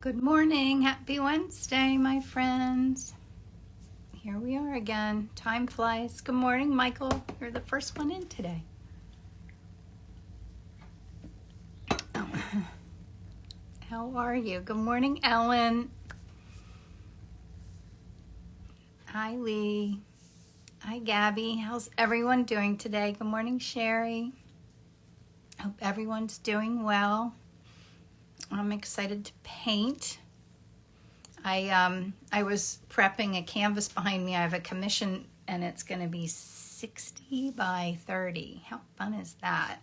Good morning. Happy Wednesday, my friends. Here we are again. Time flies. Good morning, Michael. You're the first one in today. How are you? Good morning, Ellen. Hi, Lee. Hi, Gabby. How's everyone doing today? Good morning, Sherry. Hope everyone's doing well. I'm excited to paint. I was prepping a canvas behind me. I have a commission and it's going to be 60 by 30. How fun is that?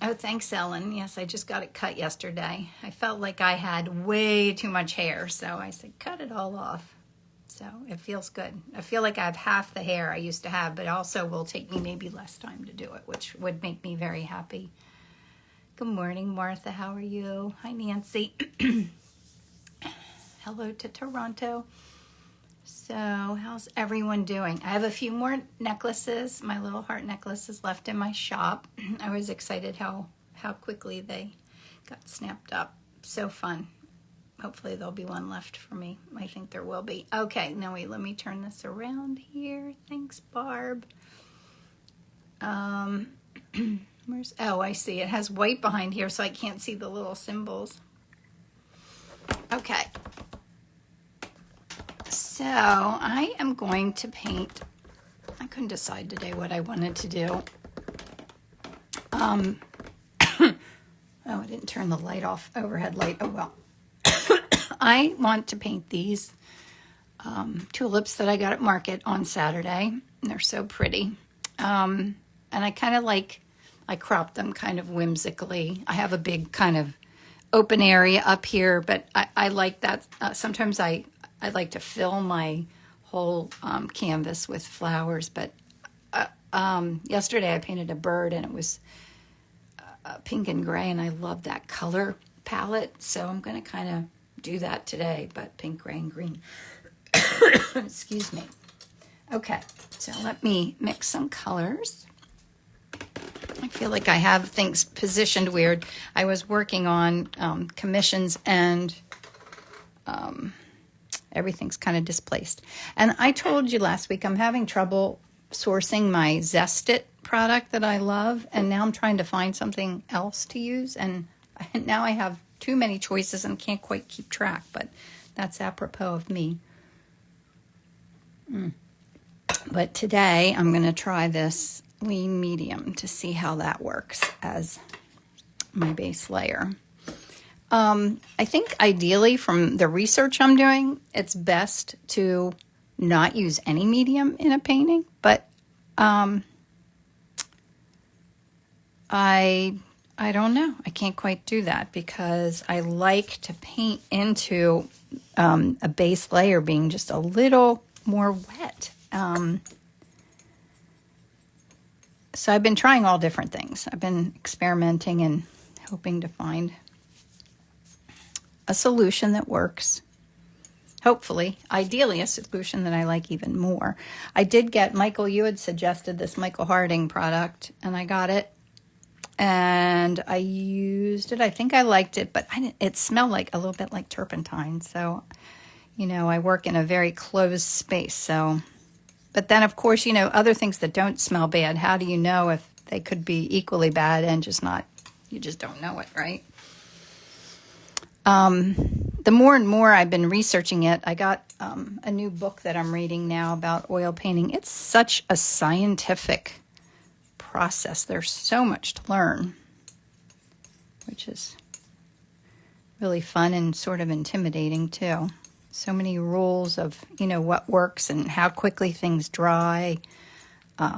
Oh, thanks, Ellen. Yes, I just got it cut yesterday. I felt like I had way too much hair, so I said cut it all off. So it feels good. I feel like I have half the hair I used to have, but also will take me maybe less time to do it, which would make me very happy. Good morning, Martha. How are you? Hi, Nancy. Hello to Toronto. So how's everyone doing? I have a few more necklaces, my little heart necklaces left in my shop. I was excited how quickly they got snapped up. So fun. Hopefully there'll be one left for me. I think there will be. Okay, now wait, let me turn this around here. Thanks, Barb. Oh, I see. It has white behind here, so I can't see the little symbols. Okay. So I am going to paint. I couldn't decide today what I wanted to do. Oh, I didn't turn the light off, overhead light. Oh, well. I want to paint these tulips that I got at market on Saturday. They're so pretty. And I kind of I cropped them kind of whimsically. I have a big kind of open area up here, but I like that. Sometimes I like to fill my whole canvas with flowers, but yesterday I painted a bird and it was pink and gray, and I love that color palette, so I'm going to kind of do that today, but pink, gray, and green. Excuse me. Okay, so let me mix some colors. I feel like I have things positioned weird. I was working on commissions and everything's kind of displaced. And I told you last week I'm having trouble sourcing my Zest It product that I love, and now I'm trying to find something else to use, and now I have too many choices and can't quite keep track, but that's apropos of me. But today I'm going to try this lean medium to see how that works as my base layer. I think ideally from the research I'm doing, it's best to not use any medium in a painting, but I don't know. I can't quite do that because I like to paint into a base layer being just a little more wet. So I've been trying all different things. I've been experimenting and hoping to find a solution that works. Hopefully, ideally a solution that I like even more. I did get, Michael, you had suggested this Michael Harding product, and I got it. And I used it. I think I liked it, but it smelled like a little bit like turpentine. So, I work in a very closed space. So, but then of course, other things that don't smell bad, how do you know if they could be equally bad and you just don't know it, right? The more and more I've been researching it, I got a new book that I'm reading now about oil painting. It's such a scientific process. There's so much to learn, which is really fun and sort of intimidating too. So many rules of, what works and how quickly things dry. But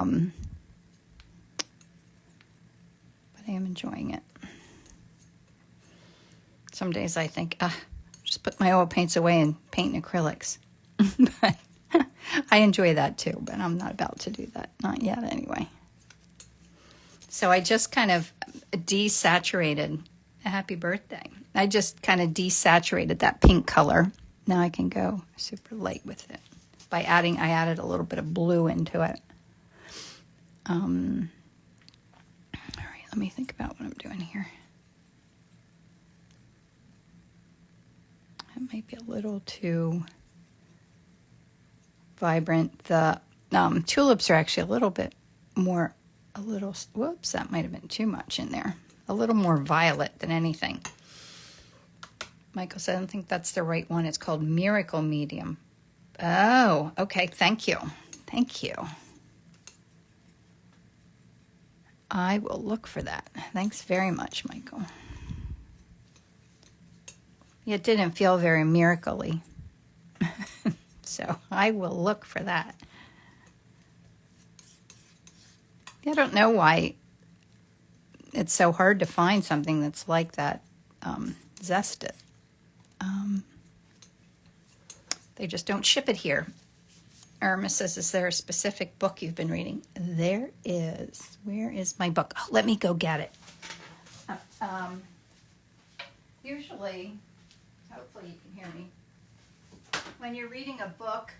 I am enjoying it. Some days I think, just put my oil paints away and paint in acrylics. But I enjoy that too, but I'm not about to do that. Not yet anyway. So I just kind of desaturated, happy birthday. I just kind of desaturated that pink color. Now I can go super light with it. I added a little bit of blue into it. All right, let me think about what I'm doing here. That might be a little too vibrant. The tulips are actually a little bit more, whoops, that might have been too much in there. A little more violet than anything. Michael said, I don't think that's the right one. It's called Miracle Medium. Oh, okay. Thank you. Thank you. I will look for that. Thanks very much, Michael. It didn't feel very miracle-y. So I will look for that. I don't know why it's so hard to find something that's like that zested. They just don't ship it here. Irma says, is there a specific book you've been reading? There is. Where is my book? Oh, let me go get it. Usually, hopefully you can hear me, when you're reading a book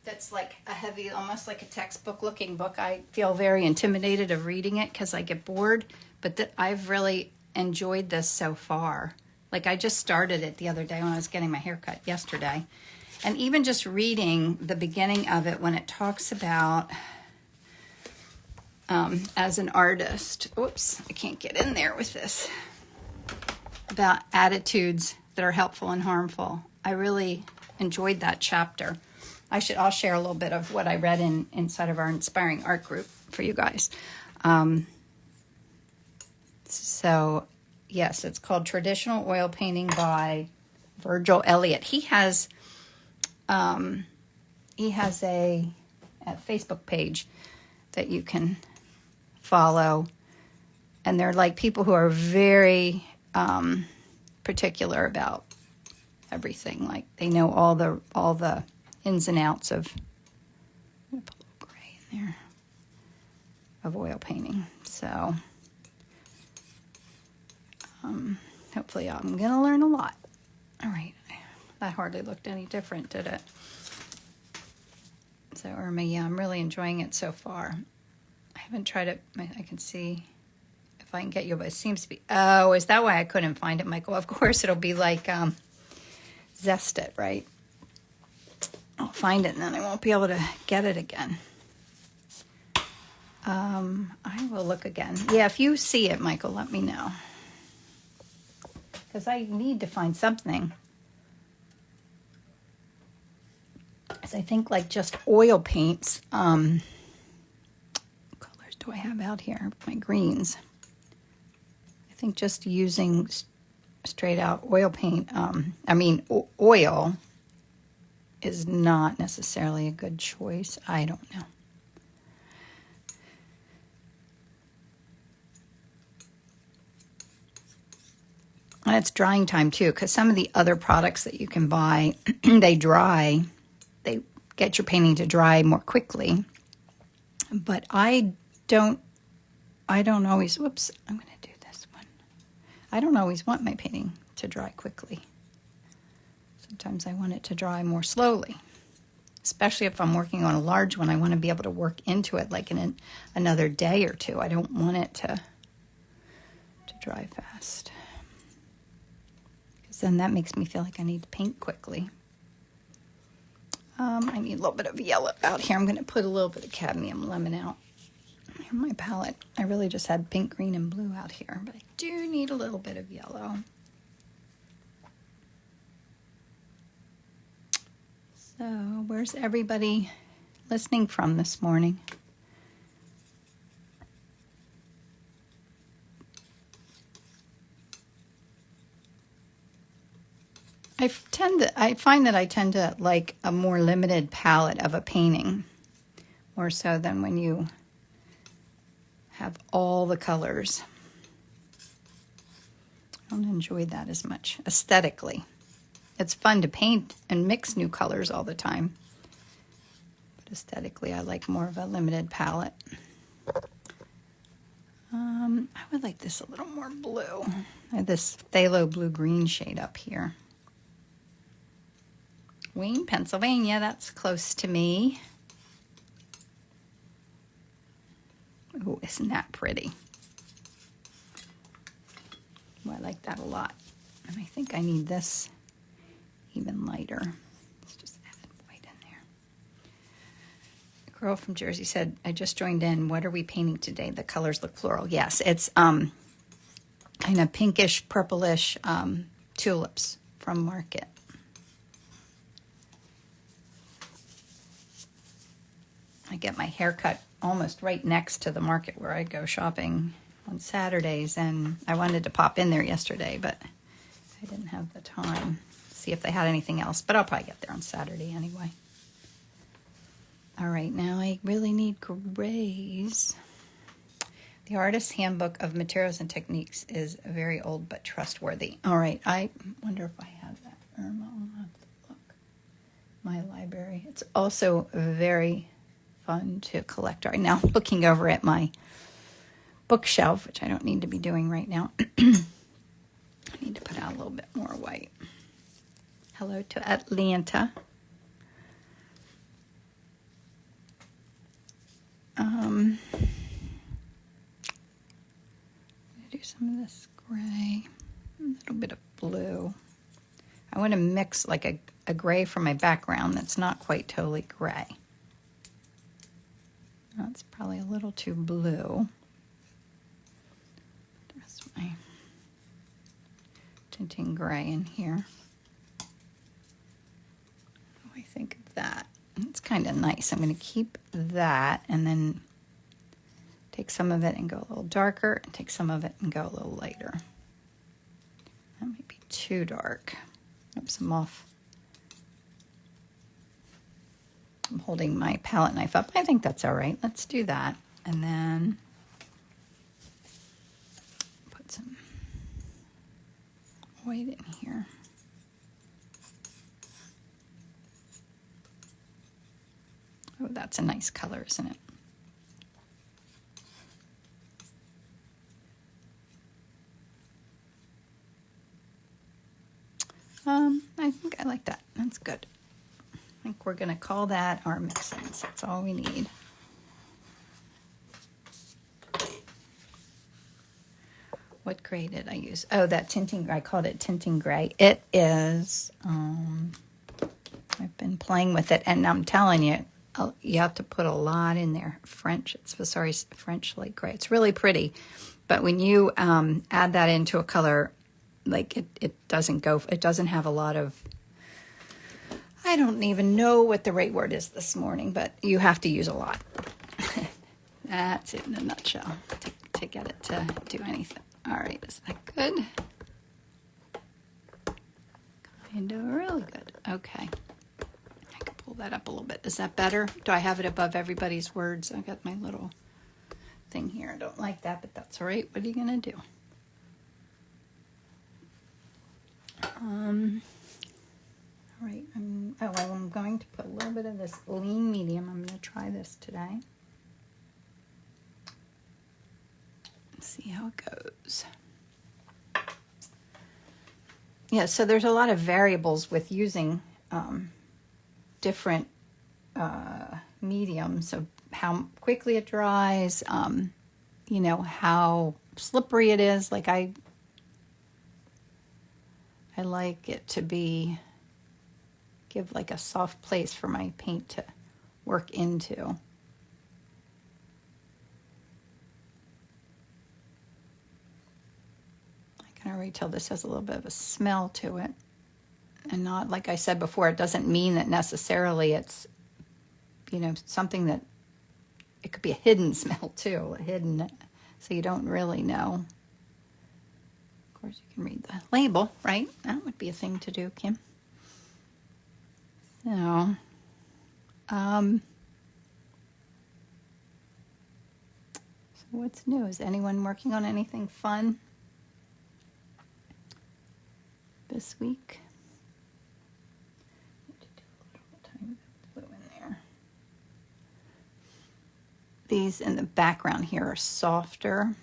that's like a heavy, almost like a textbook looking book, I feel very intimidated of reading it because I get bored, but I've really enjoyed this so far. Like I just started it the other day when I was getting my hair cut yesterday. And even just reading the beginning of it when it talks about, as an artist, oops, I can't get in there with this, about attitudes that are helpful and harmful. I really enjoyed that chapter. I'll share a little bit of what I read inside of our Inspiring Art group for you guys. So, yes, it's called Traditional Oil Painting by Virgil Elliott. He has a Facebook page that you can follow, and they're like people who are very particular about everything. Like they know all the ins and outs of. I'm gonna put a little gray in there of oil painting. So hopefully I'm gonna learn a lot. All right, that hardly looked any different, did it? So Irma, yeah, I'm really enjoying it so far. I haven't tried it. I can see if I can get you, but it seems to be. Oh, is that why I couldn't find it, Michael? Of course, it'll be like zest it, right? I'll find it and then I won't be able to get it again. I will look again. Yeah, if you see it, Michael, let me know. Because I need to find something. Because I think like just oil paints. What colors do I have out here? My greens. I think just using straight out oil paint, oil is not necessarily a good choice. I don't know. And it's drying time too, because some of the other products that you can buy, they get your painting to dry more quickly. But I don't always, whoops, I'm going to do this one. I don't always want my painting to dry quickly. Sometimes I want it to dry more slowly, especially if I'm working on a large one. I want to be able to work into it like in another day or two. I don't want it to dry fast. Because then that makes me feel like I need to paint quickly. I need a little bit of yellow out here. I'm going to put a little bit of cadmium lemon out. Here's my palette. I really just had pink, green, and blue out here, but I do need a little bit of yellow. So, where's everybody listening from this morning? I find that I tend to like a more limited palette of a painting, more so than when you have all the colors. I don't enjoy that as much aesthetically. It's fun to paint and mix new colors all the time, but aesthetically I like more of a limited palette. I would like this a little more blue. I have this phthalo blue-green shade up here. Wayne, Pennsylvania, that's close to me. Ooh, isn't that pretty? Ooh, I like that a lot. And I think I need this even lighter. Let's just add white in there. A girl from Jersey said, I just joined in. What are we painting today? The colors look floral. Yes, it's kind of pinkish, purplish tulips from Market. I get my hair cut almost right next to the Market where I go shopping on Saturdays, and I wanted to pop in there yesterday, but I didn't have the time to see if they had anything else, but I'll probably get there on Saturday anyway. All right, now I really need grays. The Artist's Handbook of Materials and Techniques is very old but trustworthy. All right, I wonder if I have that. Irma, I'll have to look. My library. It's also very fun to collect right now. I'm looking over at my bookshelf, which I don't need to be doing right now. I need to put out a little bit more white. Hello to Atlanta. I'm gonna do some of this gray, a little bit of blue. I want to mix like a gray from my background that's not quite totally gray. That's probably a little too blue. There's my tinting gray in here. What do I think of that? It's kind of nice. I'm going to keep that and then take some of it and go a little darker, and take some of it and go a little lighter. That might be too dark. Oops, I'm off. I'm holding my palette knife up. I think that's all right. Let's do that. And then put some white in here. Oh, that's a nice color, isn't it? I think I like that. That's good. I think we're going to call that our mix-ins. That's all we need. What gray did I use? Oh, that tinting gray. I called it tinting gray. It is, I've been playing with it, and I'm telling you, you have to put a lot in there. French light gray. It's really pretty, but when you add that into a color, like it doesn't have a lot of, I don't even know what the right word is this morning, but you have to use a lot. That's it in a nutshell to get it to do anything. All right, is that good? Kind of really good. Okay. I can pull that up a little bit. Is that better? Do I have it above everybody's words? I got my little thing here. I don't like that, but that's all right. What are you going to do? All right, I'm going to put a little bit of this lean medium. I'm going to try this today. Let's see how it goes. Yeah, so there's a lot of variables with using different mediums. So how quickly it dries, you know, how slippery it is. Like I like it to give like a soft place for my paint to work into. I can already tell this has a little bit of a smell to it. And not, like I said before, it doesn't mean that necessarily it's, you know, something that, it could be a hidden smell too, so you don't really know. Of course, you can read the label, right? That would be a thing to do, Kim. So, so what's new? Is anyone working on anything fun this week? These in the background here are softer.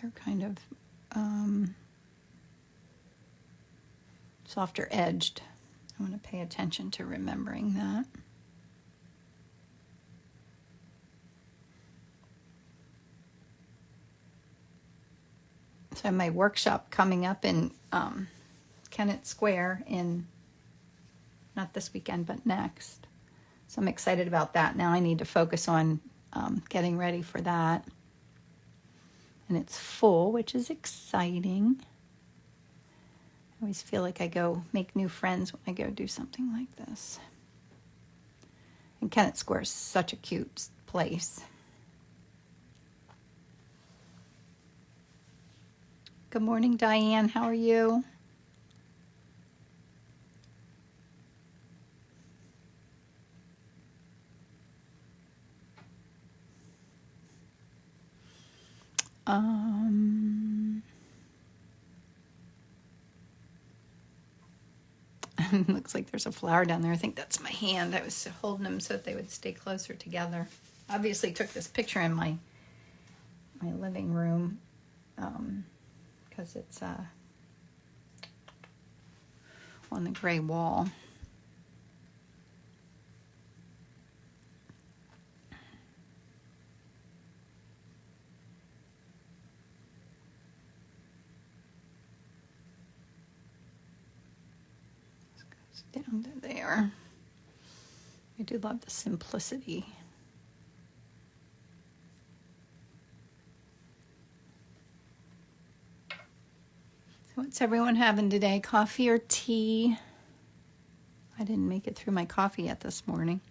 They're kind of softer edged. I want to pay attention to remembering that. So I have my workshop coming up in Kennett Square in not this weekend, but next. So I'm excited about that. Now I need to focus on getting ready for that. And it's full, which is exciting. I always feel like I go make new friends when I go do something like this. And Kennett Square is such a cute place. Good morning, Diane. How are you? Looks like there's a flower down there. I think that's my hand. I was holding them so that they would stay closer together. Obviously took this picture in my living room because it's on the gray wall. Down to there. I do love the simplicity. So what's everyone having today? Coffee or tea? I didn't make it through my coffee yet this morning.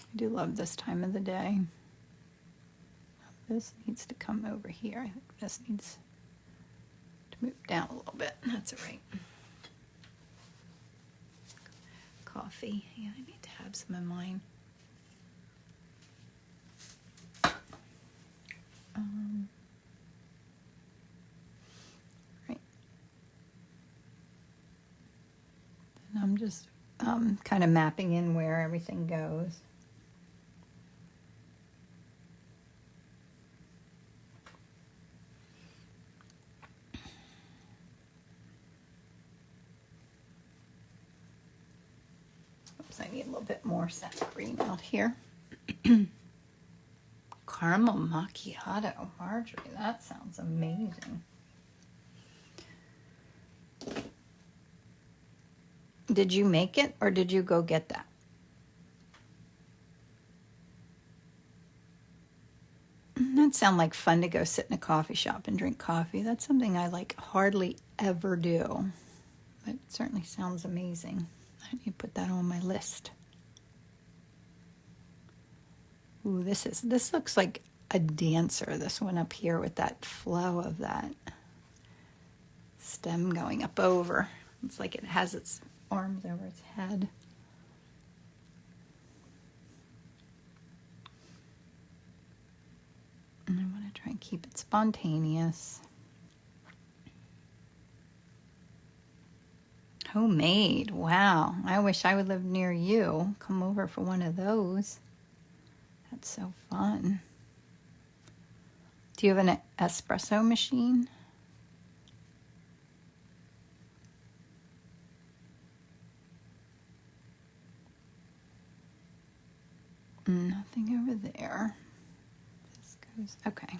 I do love this time of the day. This needs to come over here. I think this needs to move down a little bit. That's all right. Coffee. Yeah, I need to have some in mine. Right. And I'm just kind of mapping in where everything goes. I need a little bit more sap green out here. Caramel macchiato, Marjorie, that sounds amazing. Did you make it or did you go get that? That sounds like fun to go sit in a coffee shop and drink coffee. That's something I like hardly ever do, but it certainly sounds amazing. I need to put that on my list. Ooh, this looks like a dancer, this one up here with that flow of that stem going up over. It's like it has its arms over its head. And I want to try and keep it spontaneous. Homemade, wow. I wish I would live near you. Come over for one of those. That's so fun. Do you have an espresso machine? Nothing over there. This goes, okay.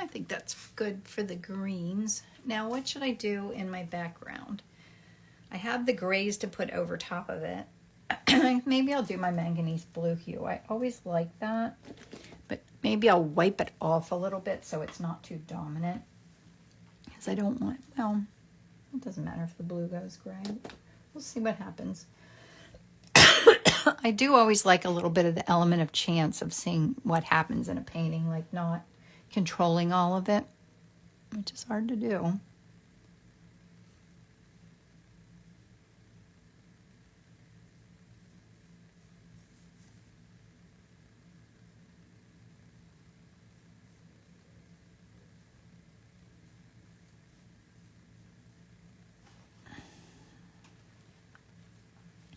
I think that's good for the greens. Now, what should I do in my background? I have the grays to put over top of it. Maybe I'll do my manganese blue hue. I always like that, but maybe I'll wipe it off a little bit so it's not too dominant. Because I don't want, well, it doesn't matter if the blue goes gray. We'll see what happens. I do always like a little bit of the element of chance of seeing what happens in a painting, like not controlling all of it, which is hard to do.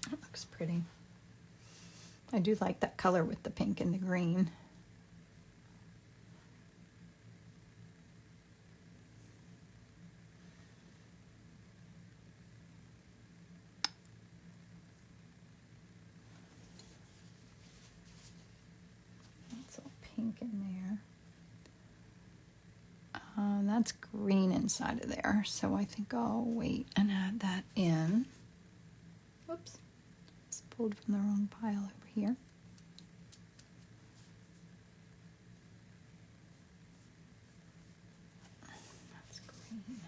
That looks pretty. I do like that color with the pink and the green. pink in there. That's green inside of there, so I think I'll wait and add that in. Whoops, it's pulled from the wrong pile over here. That's green.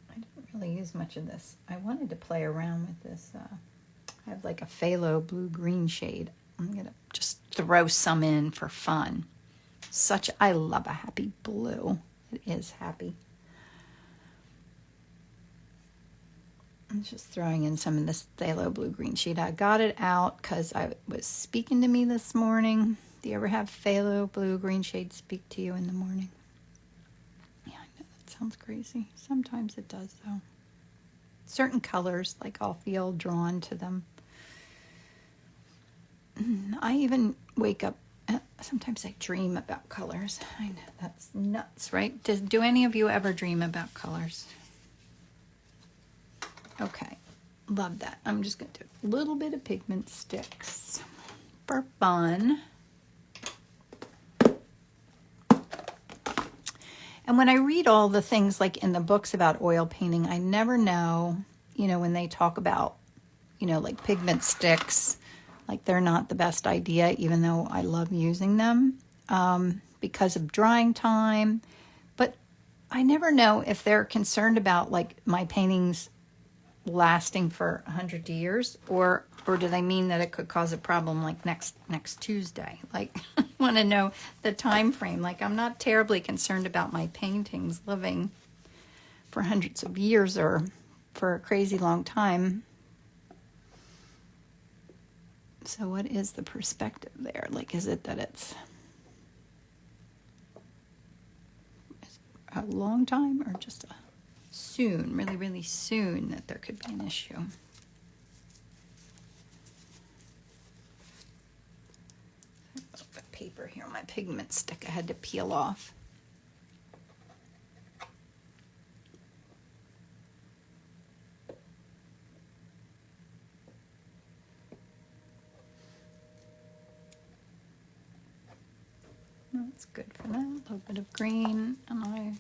I didn't really use much of this. I wanted to play around with this. I have like a phthalo blue-green shade. I'm gonna just throw some in for fun. I love a happy blue. It is happy. I'm just throwing in some of this phthalo blue-green shade. I got it out because I was speaking to me this morning. Do you ever have phthalo blue-green shade speak to you in the morning? Yeah, I know that sounds crazy. Sometimes it does, though. Certain colors, like I'll feel drawn to them. I even wake up, sometimes I dream about colors. I know, that's nuts, right? Do any of you ever dream about colors? Okay, love that. I'm just going to do a little bit of pigment sticks for fun. And when I read all the things like in the books about oil painting, I never know, when they talk about, like pigment sticks, like they're not the best idea, even though I love using them because of drying time. But I never know if they're concerned about like my paintings lasting for 100 years or do they mean that it could cause a problem like next Tuesday? Like I want to know the time frame. Like I'm not terribly concerned about my paintings living for hundreds of years or for a crazy long time. So what is the perspective there? Like, is it that it's a long time or just a soon, really, really soon that there could be an issue? A little bit of paper here on my pigment stick I had to peel off. That's good for that. A little bit of green, and I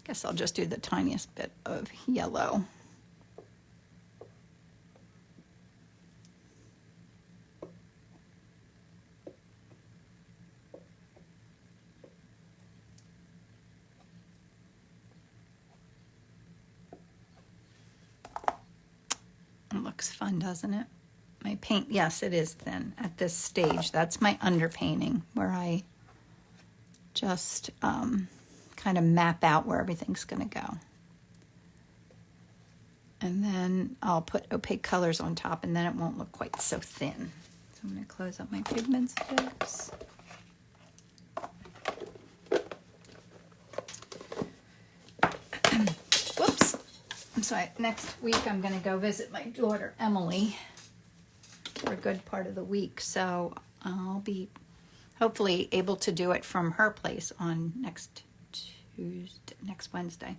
guess I'll just do the tiniest bit of yellow. It looks fun, doesn't it? My paint, yes, it is thin at this stage. That's my underpainting where I just kind of map out where everything's going to go. And then I'll put opaque colors on top and then it won't look quite so thin. So I'm going to close up my pigment sticks. Whoops. So next week I'm going to go visit my daughter Emily for a good part of the week. So I'll be hopefully able to do it from her place on next Wednesday.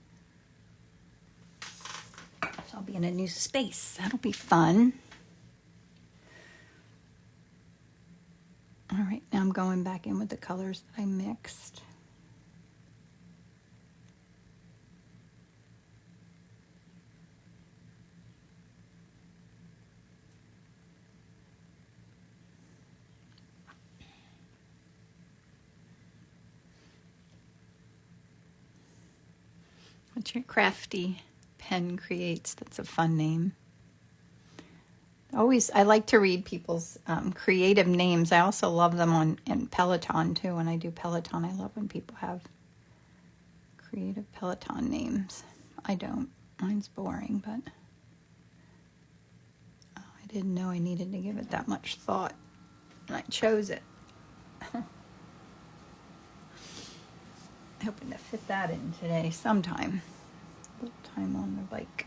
So I'll be in a new space. That'll be fun. All right, now I'm going back in with the colors that I mixed. What's your crafty pen creates? That's a fun name. I like to read people's creative names. I also love them in Peloton too. When I do Peloton, I love when people have creative Peloton names. I don't. Mine's boring, but I didn't know I needed to give it that much thought. And I chose it. Hoping to fit that in today sometime. A little time on the bike.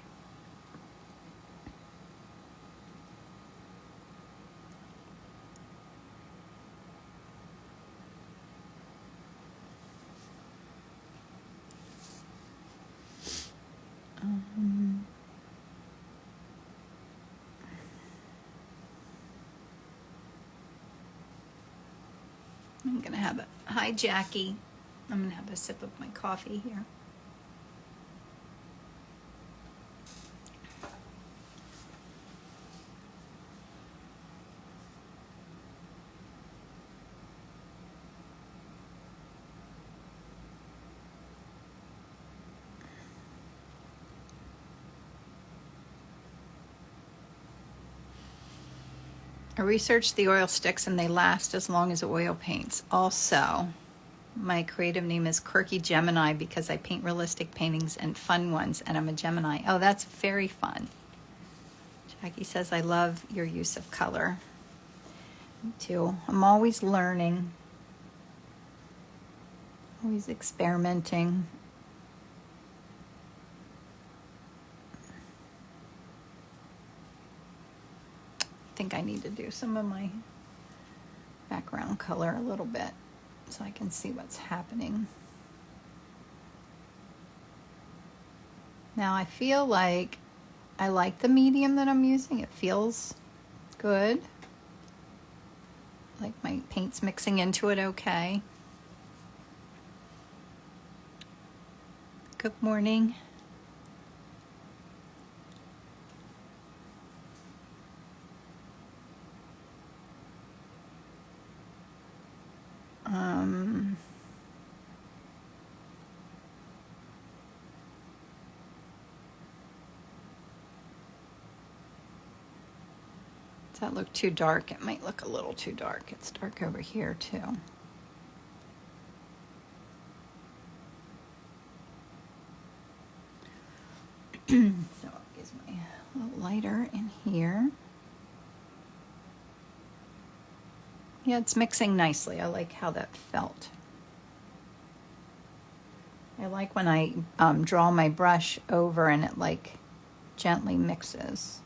I'm going to have a, hi Jackie. I'm going to have a sip of my coffee here. I researched the oil sticks and they last as long as oil paints. Also, my creative name is Quirky Gemini because I paint realistic paintings and fun ones, and I'm a Gemini. Oh, that's very fun. Jackie says, I love your use of color. Me too. I'm always learning, always experimenting. I think I need to do some of my background color a little bit so I can see what's happening. Now I feel like I like the medium that I'm using. It feels good. Like my paint's mixing into it okay. Good morning. Does that look too dark? It might look a little too dark. It's dark over here too. So it gives me a little lighter in here. Yeah, it's mixing nicely. I like how that felt. I like when I draw my brush over and it like gently mixes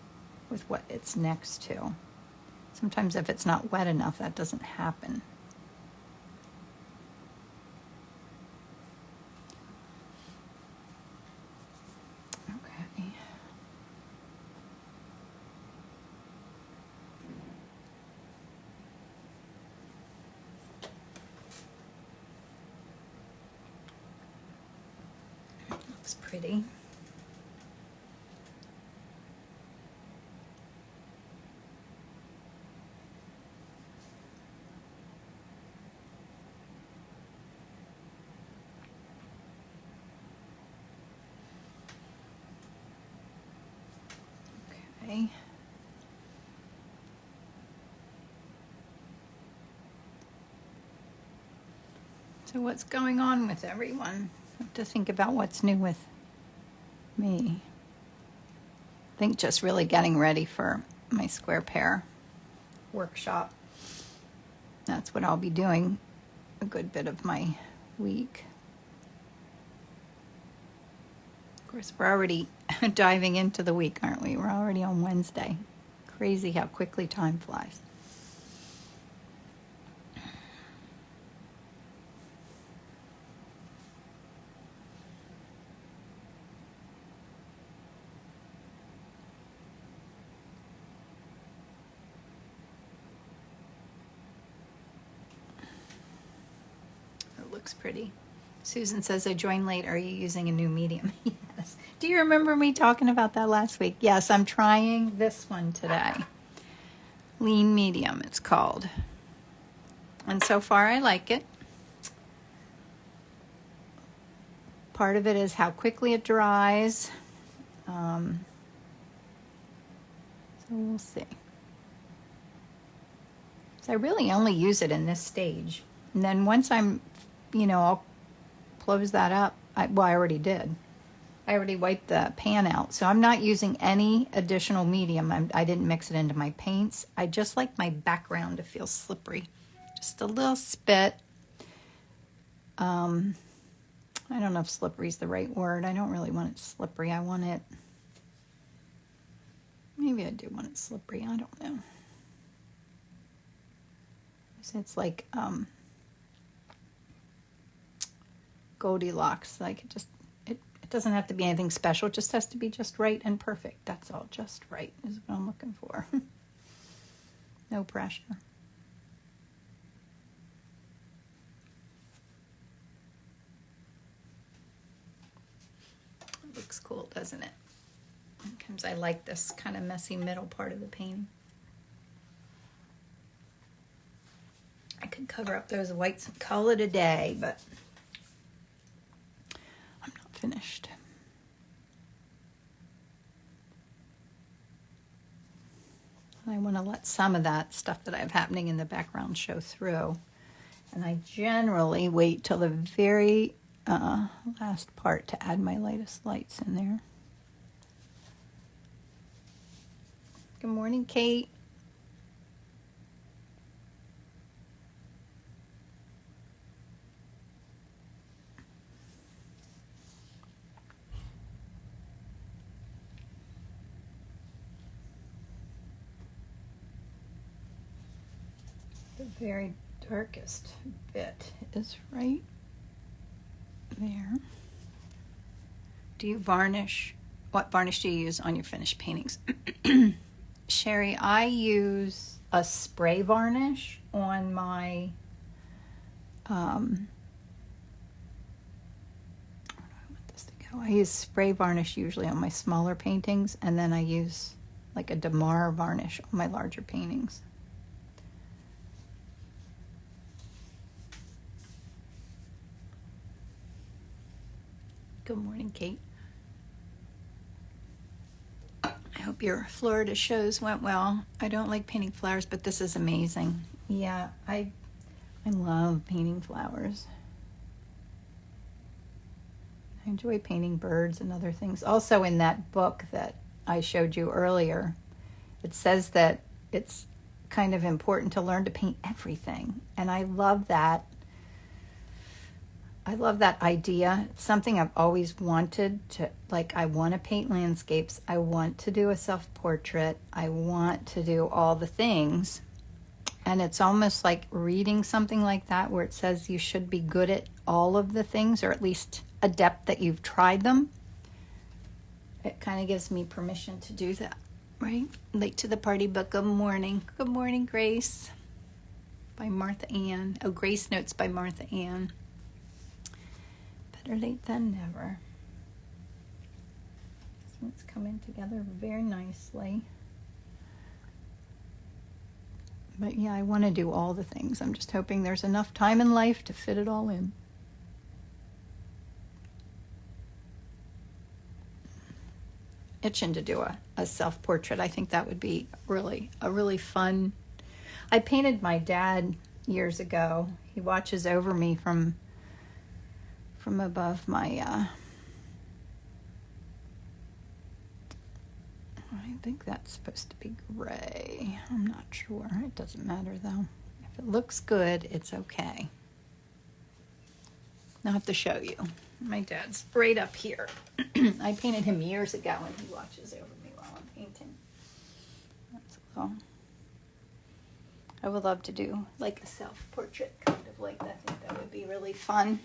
with what it's next to. Sometimes if it's not wet enough, that doesn't happen. Okay. Looks pretty. Okay. So what's going on with everyone? I have to think about what's new with me. I think just really getting ready for my square pear workshop. That's what I'll be doing a good bit of my week. Of course, we're already diving into the week, aren't we? We're already on Wednesday. Crazy how quickly time flies. It looks pretty. Susan says, I joined late. Are you using a new medium? Yes. Do you remember me talking about that last week? Yes, I'm trying this one today. Lean medium, it's called. And so far, I like it. Part of it is how quickly it dries. So we'll see. So I really only use it in this stage. And then once I'm, I'll close that up. I already did. I already wiped the pan out. So I'm not using any additional medium. I didn't mix it into my paints. I just like my background to feel slippery. Just a little spit. I don't know if slippery is the right word. I don't really want it slippery. I want it, maybe I do want it slippery. I don't know. It's like Goldilocks. Like it doesn't have to be anything special. It just has to be just right and perfect. That's all. Just right is what I'm looking for. No pressure. beautiful, doesn't it? Sometimes I like this kind of messy middle part of the painting. I could cover up those whites and call it a day, but I'm not finished. I want to let some of that stuff that I have happening in the background show through. And I generally wait till the very last part to add my latest lights in there. Good morning, Kate. The very darkest bit is right there. Do you varnish? What varnish do you use on your finished paintings? Sherry, I use a spray varnish on my I use spray varnish usually on my smaller paintings, and then I use like a Damar varnish on my larger paintings. Good morning, Kate. I hope your Florida shows went well. I don't like painting flowers, but this is amazing. Yeah, I love painting flowers. I enjoy painting birds and other things. Also, in that book that I showed you earlier, it says that it's kind of important to learn to paint everything. And I love that. I love that idea. It's something I've always wanted to, like, I want to paint landscapes. I want to do a self-portrait. I want to do all the things. And it's almost like reading something like that where it says you should be good at all of the things, or at least adept that you've tried them. It kind of gives me permission to do that, right? Late to the party, but good morning. Good morning, Grace. By Martha Ann. Oh, Grace Notes by Martha Ann. Better late than never. So it's coming together very nicely. But yeah, I want to do all the things. I'm just hoping there's enough time in life to fit it all in. Itching to do a self-portrait. I think that would be a really fun. I painted my dad years ago. He watches over me from above my I think that's supposed to be gray. I'm not sure. It doesn't matter though. If it looks good, it's okay. I'll have to show you. My dad's right up here. I painted him years ago and he watches over me while I'm painting. That's cool. I would love to do like a self-portrait kind of like that. I think that would be really fun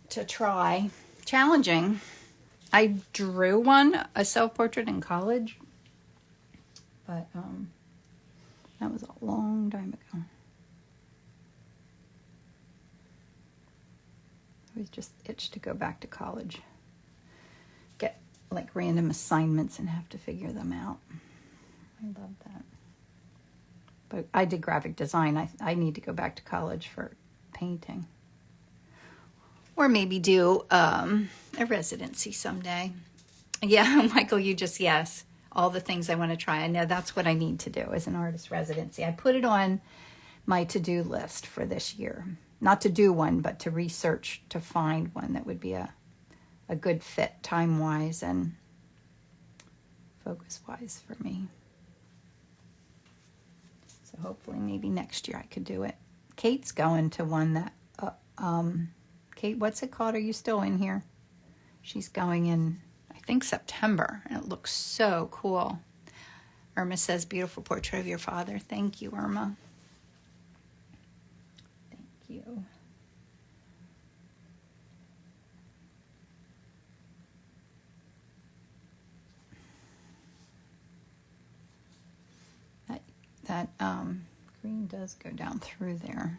to try. Challenging. I drew a self-portrait in college, but that was a long time ago. I was just itched to go back to college, get like random assignments and have to figure them out. I love that. But I did graphic design. I need to go back to college for painting. Or maybe do a residency someday. Yeah, Michael, yes. All the things I want to try. I know that's what I need to do as an artist residency. I put it on my to-do list for this year. Not to do one, but to research to find one that would be a good fit time-wise and focus-wise for me. So hopefully maybe next year I could do it. Kate's going to one that... Kate, what's it called? Are you still in here? She's going in, I think, September, and it looks so cool. Irma says, beautiful portrait of your father. Thank you, Irma. Thank you. That green does go down through there.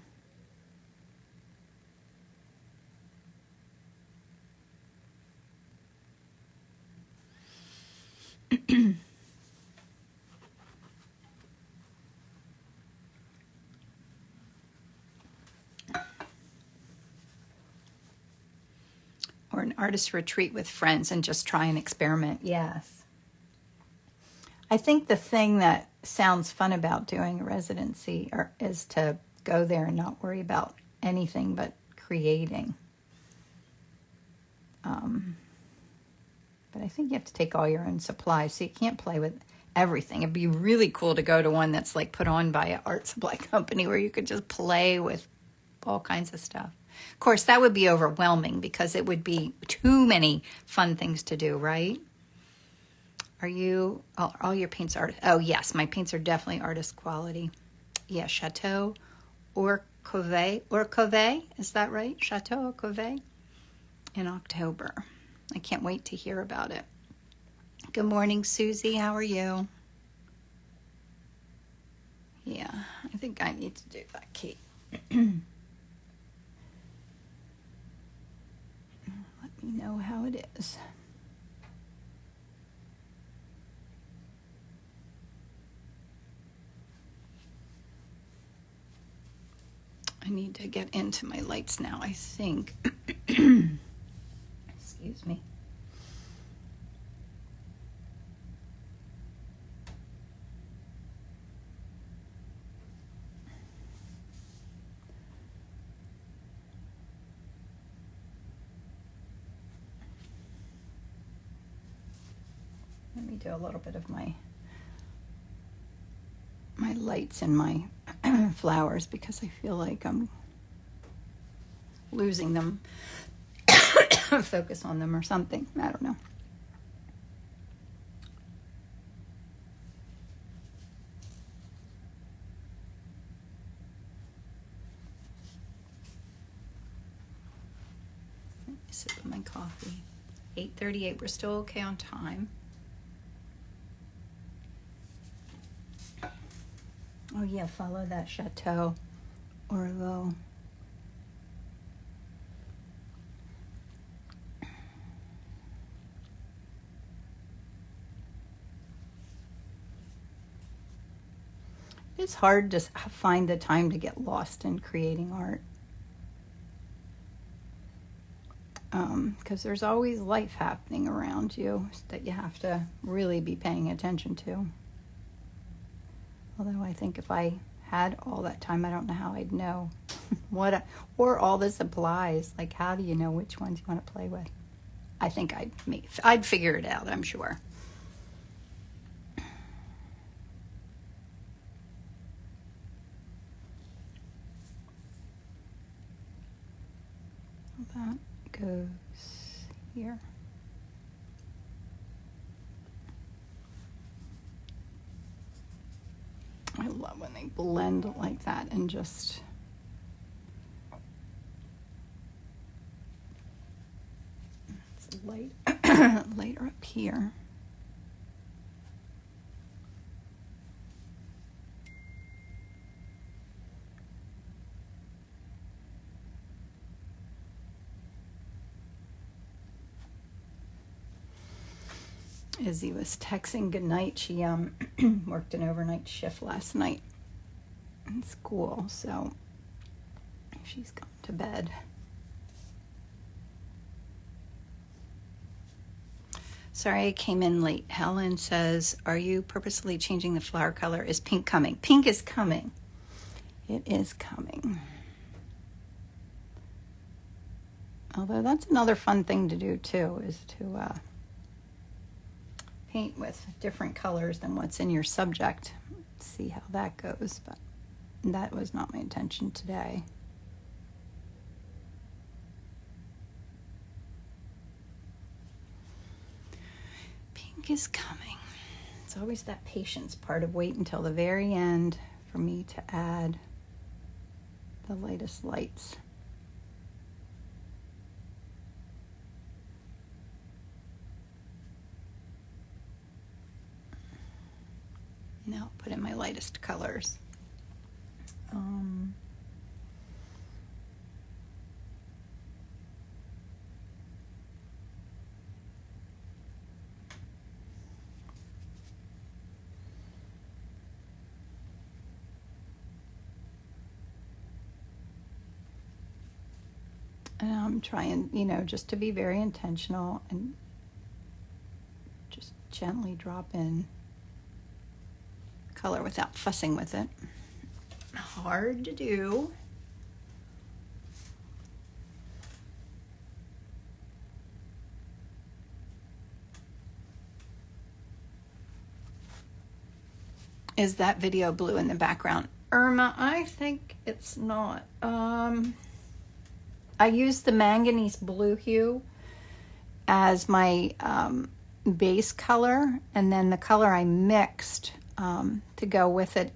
Or an artist retreat with friends and just try and experiment. Yes. I think the thing that sounds fun about doing a residency is to go there and not worry about anything but creating. But I think you have to take all your own supplies, so you can't play with everything. It'd be really cool to go to one that's like put on by an art supply company where you could just play with all kinds of stuff. Of course, that would be overwhelming because it would be too many fun things to do, right? Are you, all your paints are, oh yes, my paints are definitely artist quality. Yeah, Chateau or Covey, is that right? Chateau or Covey in October. I can't wait to hear about it. Good morning, Susie. How are you? Yeah, I think I need to do that, Kate. Let me know how it is. I need to get into my lights now, I think. Excuse me. Let me do a little bit of my lights and my flowers because I feel like I'm losing them. Focus on them or something. I don't know. Sip of my coffee. 8:38. We're still okay on time. Oh yeah, follow that Chateau Orlo. It's hard to find the time to get lost in creating art. Because there's always life happening around you that you have to really be paying attention to. Although I think if I had all that time, I don't know how I'd know or all the supplies. Like, how do you know which ones you want to play with? I think I'd figure it out, I'm sure. That goes here. I love when they blend like that and just it's light later up here. Izzy was texting goodnight. She worked an overnight shift last night in school, so she's gone to bed. Sorry I came in late. Helen says, are you purposely changing the flower color? Is pink coming? Pink is coming. It is coming. Although that's another fun thing to do too, is to paint with different colors than what's in your subject. See how that goes, but that was not my intention today. Pink is coming. It's always that patience part of wait until the very end for me to add the lightest lights. Now I'll put in my lightest colors. And I'm trying, you know, just to be very intentional and just gently drop in color without fussing with it. Hard to do. Is that video blue in the background? Irma, I think it's not. I used the manganese blue hue as my base color, and then the color I mixed to go with it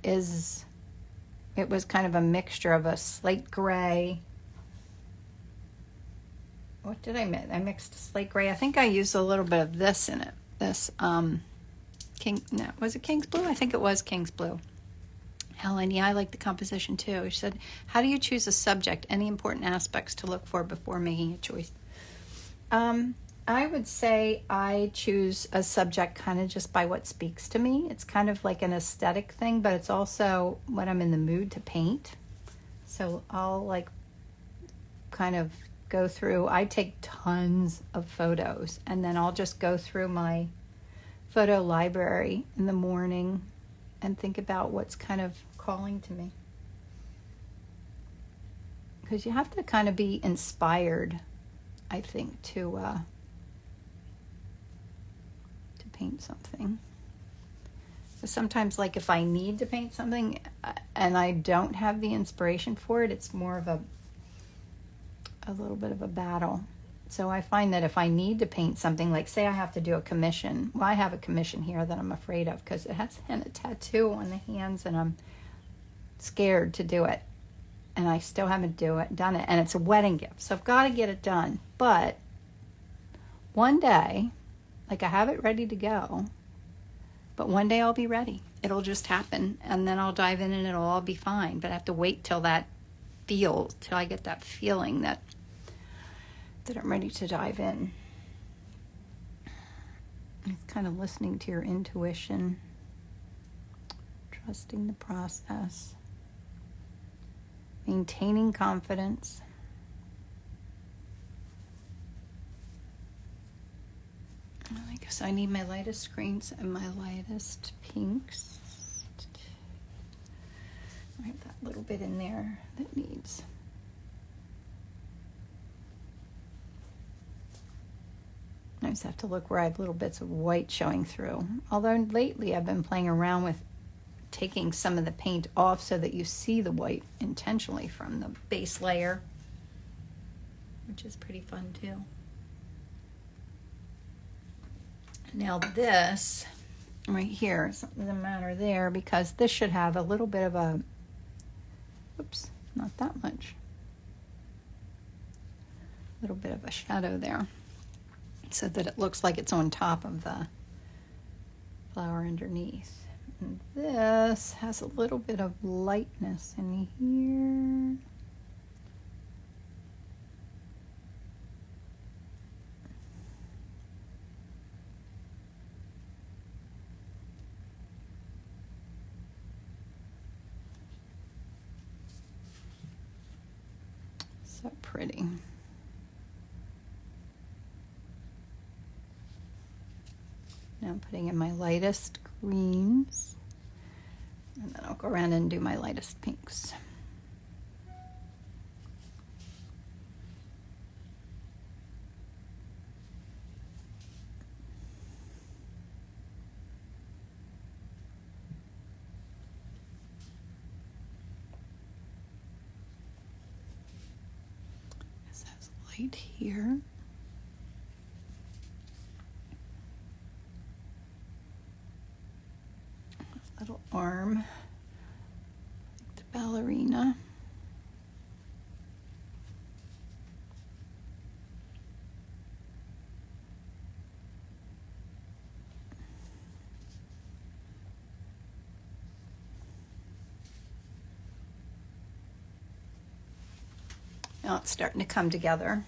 was kind of a mixture of a slate gray. What did I mix? I mixed slate gray. I think I used a little bit of this in it. This was it King's Blue? I think it was King's Blue. Helen, yeah, I like the composition too. She said, how do you choose a subject? Any important aspects to look for before making a choice? I would say I choose a subject kind of just by what speaks to me. It's kind of like an aesthetic thing, but it's also what I'm in the mood to paint. So I'll like kind of go through, I take tons of photos, and then I'll just go through my photo library in the morning and think about what's kind of calling to me. Because you have to kind of be inspired, I think, to paint something. But sometimes, like if I need to paint something and I don't have the inspiration for it, it's more of a little bit of a battle. So I find that if I need to paint something, like say I have to do a commission, well, I have a commission here that I'm afraid of because it has a tattoo on the hands and I'm scared to do it. And I still haven't done it. And it's a wedding gift. So I've got to get it done. But one day, like I have it ready to go, but one day I'll be ready. It'll just happen. And then I'll dive in and it'll all be fine. But I have to wait till I get that feeling that I'm ready to dive in. It's kind of listening to your intuition, trusting the process, maintaining confidence. I guess I need my lightest greens and my lightest pinks. I have that little bit in there that needs. I just have to look where I have little bits of white showing through. Although lately I've been playing around with taking some of the paint off so that you see the white intentionally from the base layer, which is pretty fun too. Now this right here, something doesn't matter there because this should have a little bit of a, oops, not that much. A little bit of a shadow there, so that it looks like it's on top of the flower underneath. And this has a little bit of lightness in here. So pretty. Now I'm putting in my lightest greens, and then I'll go around and do my lightest pinks. This has light here. Little arm, the ballerina. Now it's starting to come together.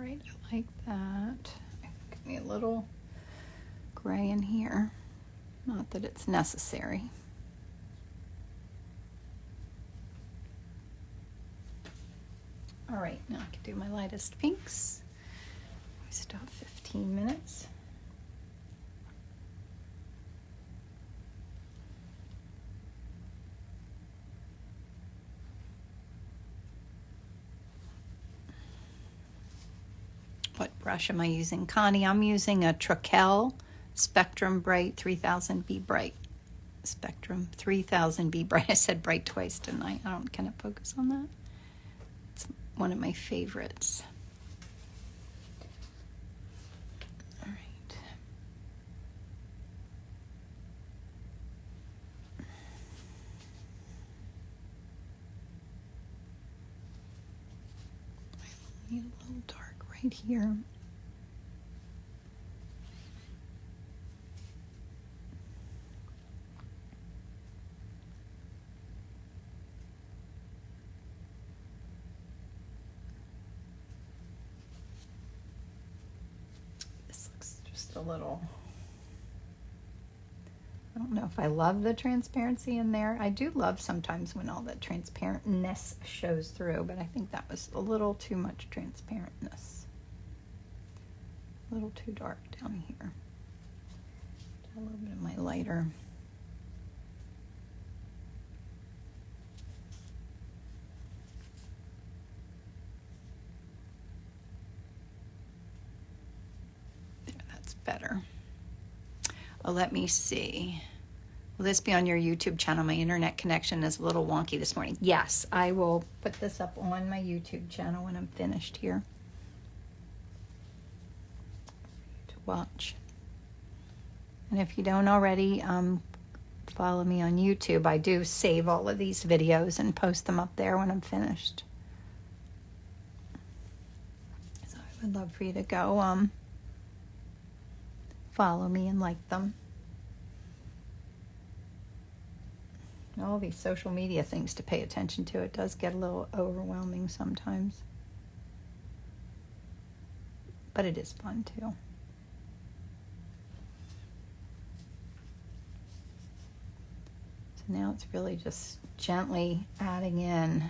right, I like that. Give me a little gray in here. Not that it's necessary. All right, now I can do my lightest pinks. We still have 15 minutes. What brush am I using? Connie, I'm using a Trakell Spectrum Bright 3000 Be Bright. Spectrum 3000 Be Bright. I said bright twice, didn't I? Can I focus on that? It's one of my favorites. All right. I need a little dark right here. A little, I don't know if I love the transparency in there. I do love sometimes when all that transparentness shows through, but I think that was a little too much transparentness. A little too dark down here. A little bit of my lighter. Better. Oh, let me see. Will this be on your YouTube channel? My internet connection is a little wonky this morning. Yes, I will put this up on my YouTube channel when I'm finished here to watch. And if you don't already follow me on YouTube, I do save all of these videos and post them up there when I'm finished. So I would love for you to go follow me and like them. All these social media things to pay attention to. It does get a little overwhelming sometimes. But it is fun too. So now it's really just gently adding in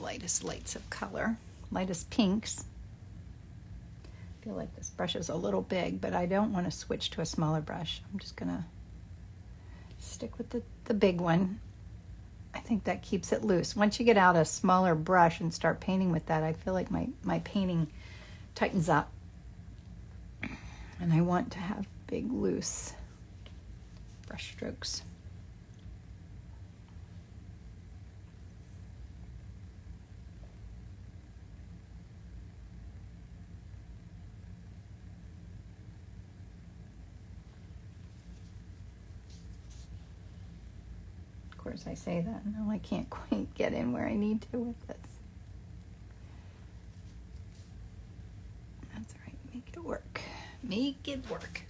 lightest lights of color, lightest pinks. I feel like this brush is a little big, but I don't want to switch to a smaller brush. I'm just gonna stick with the big one. I think that keeps it loose. Once you get out a smaller brush and start painting with that, I feel like my painting tightens up. And I want to have big, loose brush strokes. Of course, I say that, no, I can't quite get in where I need to with this. That's all right, make it work. Make it work.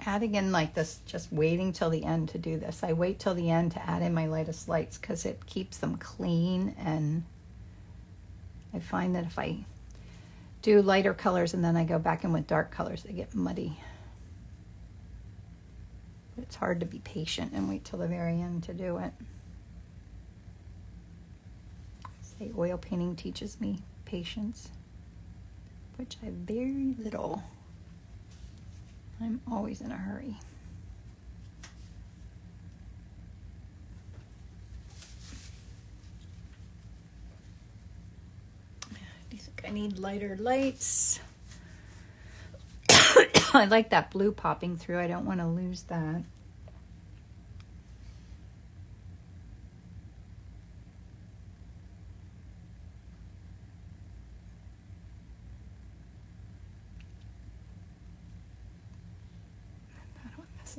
Adding in like this, just waiting till the end to do this. I wait till the end to add in my lightest lights because it keeps them clean, and I find that if I do lighter colors and then I go back in with dark colors, they get muddy. But it's hard to be patient and wait till the very end to do it. I say oil painting teaches me patience, which I have very little. I'm always in a hurry. Do you think I need lighter lights? I like that blue popping through. I don't want to lose that.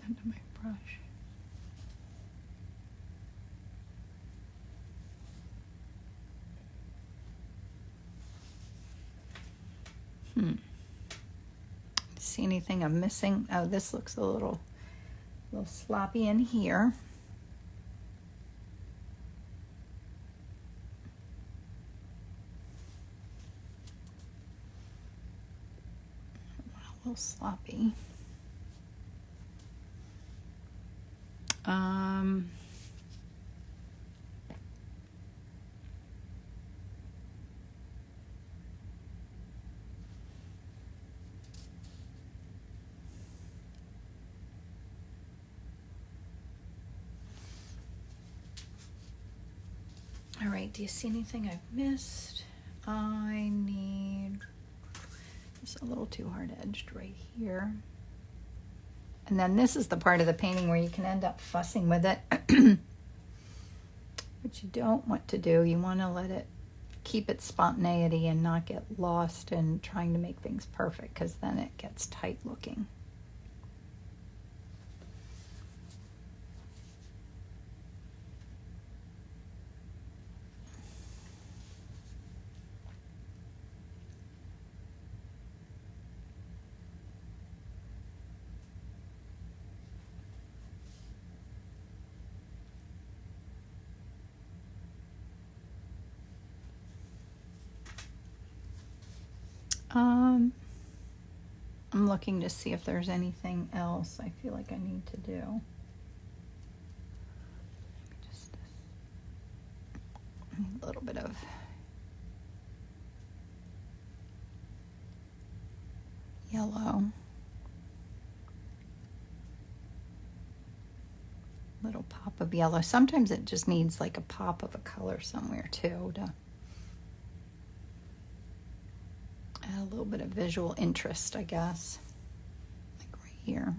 End of my brush. See anything I'm missing? Oh, this looks a little sloppy in here. A little sloppy. All right, do you see anything I've missed? I need, it's a little too hard edged right here. And then this is the part of the painting where you can end up fussing with it, which you don't want to do. You want to let it keep its spontaneity and not get lost in trying to make things perfect, because then it gets tight looking. I'm looking to see if there's anything else I feel like I need to do. Let me just, I need a little bit of yellow. Little pop of yellow. Sometimes it just needs like a pop of a color somewhere too to add a little bit of visual interest, I guess. Like right here.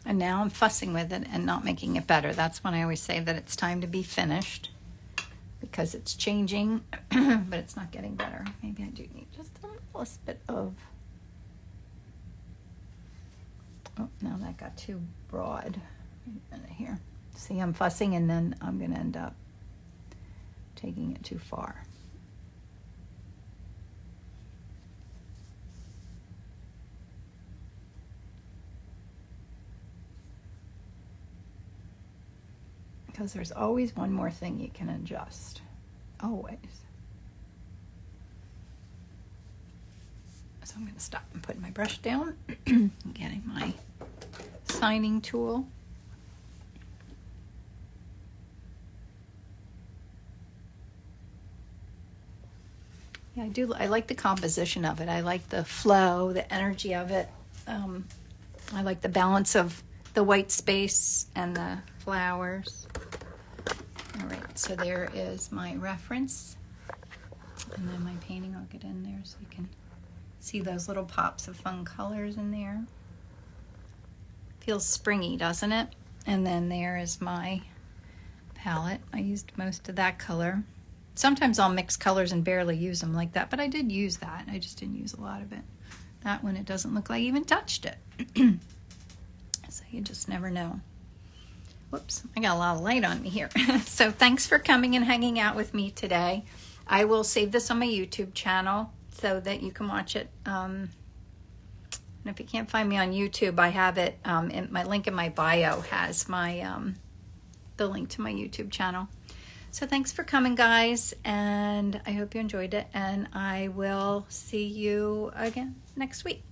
And now I'm fussing with it and not making it better. That's when I always say that it's time to be finished, because it's changing, but it's not getting better. Maybe I do need just a little bit of, oh, no, that got too broad. Wait a minute here. See, I'm fussing and then I'm gonna end up taking it too far. Because there's always one more thing you can adjust. Always. So I'm going to stop and put my brush down. Getting my signing tool. Yeah, I like the composition of it. I like the flow, the energy of it. I like the balance of the white space and the flowers. All right, so there is my reference, and then my painting. I'll get in there so you can see those little pops of fun colors in there. Feels springy, doesn't it? And then there is my palette. I used most of that color. Sometimes I'll mix colors and barely use them like that, but I did use that. I just didn't use a lot of it. That one, it doesn't look like I even touched it. So you just never know. Whoops, I got a lot of light on me here. So thanks for coming and hanging out with me today. I will save this on my YouTube channel so that you can watch it. And if you can't find me on YouTube, I have it, in my link in my bio has my the link to my YouTube channel. So thanks for coming, guys, and I hope you enjoyed it, and I will see you again next week.